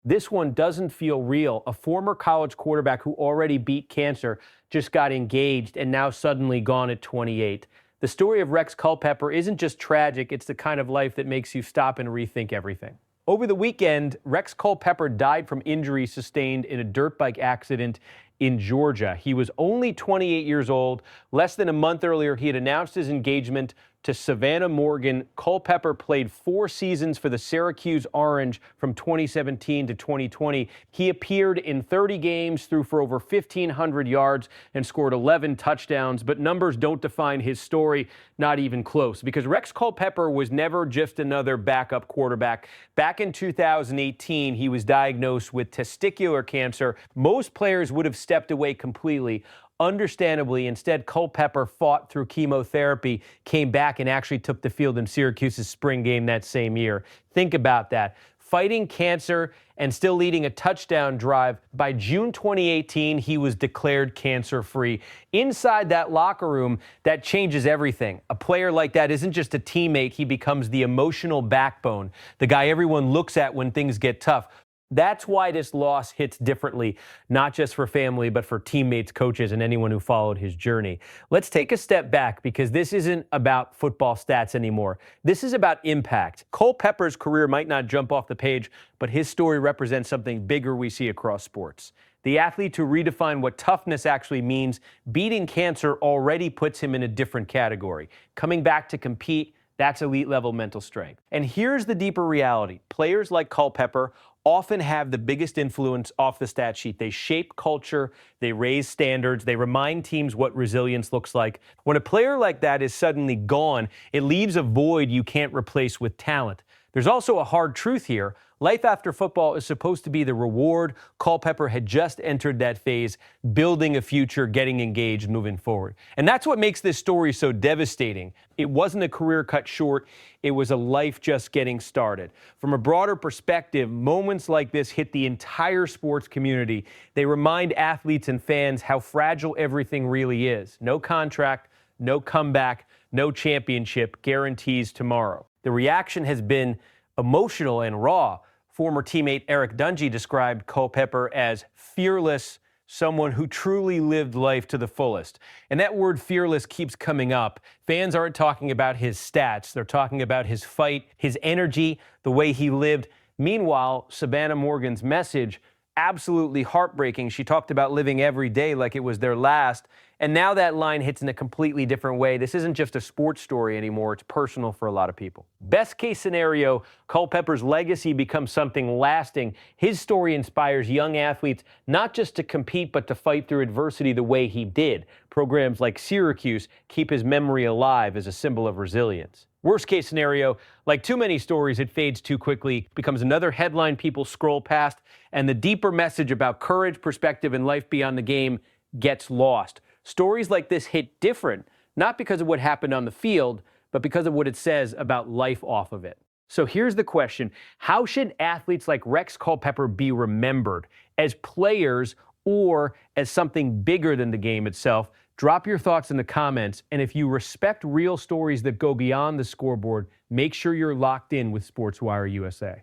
This one doesn't feel real. A former college quarterback who already beat cancer just got engaged and now suddenly gone at 28. The story of Rex Culpepper isn't just tragic, it's the kind of life that makes you stop and rethink everything. Over the weekend, Rex Culpepper died from injuries sustained in a dirt bike accident in Georgia. He was only 28 years old. Less than a month earlier, he had announced his engagement to Savanna Morgan. Culpepper played 4 seasons for the Syracuse Orange from 2017 to 2020. He appeared in 30 games, threw for over 1,500 yards, and scored 11 touchdowns. But numbers don't define his story, not even close, because Rex Culpepper was never just another backup quarterback. Back in 2018, he was diagnosed with testicular cancer. Most players would have stepped away completely. Understandably, instead, Culpepper fought through chemotherapy, came back, and actually took the field in Syracuse's spring game that same year. Think about that. Fighting cancer and still leading a touchdown drive. By June 2018, he was declared cancer-free. Inside that locker room, that changes everything. A player like that isn't just a teammate. He becomes the emotional backbone, the guy everyone looks at when things get tough. That's why this loss hits differently, not just for family, but for teammates, coaches, and anyone who followed his journey. Let's take a step back, because this isn't about football stats anymore. This is about impact. Culpepper's career might not jump off the page, but his story represents something bigger we see across sports. The athlete who redefined what toughness actually means, beating cancer already puts him in a different category. Coming back to compete, that's elite level mental strength. And here's the deeper reality. Players like Culpepper often have the biggest influence off the stat sheet. They shape culture, they raise standards, they remind teams what resilience looks like. When a player like that is suddenly gone, it leaves a void you can't replace with talent. There's also a hard truth here. Life after football is supposed to be the reward. Culpepper had just entered that phase, building a future, getting engaged, moving forward. And that's what makes this story so devastating. It wasn't a career cut short. It was a life just getting started. From a broader perspective, moments like this hit the entire sports community. They remind athletes and fans how fragile everything really is. No contract, no comeback, no championship guarantees tomorrow. The reaction has been emotional and raw. Former teammate Eric Dungey described Culpepper as fearless, someone who truly lived life to the fullest. And that word fearless keeps coming up. Fans aren't talking about his stats. They're talking about his fight, his energy, the way he lived. Meanwhile, Savanna Morgan's message, absolutely heartbreaking. She talked about living every day like it was their last. And now that line hits in a completely different way. This isn't just a sports story anymore. It's personal for a lot of people. Best case scenario, Culpepper's legacy becomes something lasting. His story inspires young athletes not just to compete, but to fight through adversity the way he did. Programs like Syracuse keep his memory alive as a symbol of resilience. Worst case scenario, like too many stories, it fades too quickly, becomes another headline people scroll past, and the deeper message about courage, perspective, and life beyond the game gets lost. Stories like this hit different, not because of what happened on the field, but because of what it says about life off of it. So here's the question. How should athletes like Rex Culpepper be remembered? As players or as something bigger than the game itself? Drop your thoughts in the comments, and if you respect real stories that go beyond the scoreboard, make sure you're locked in with SportsWire USA.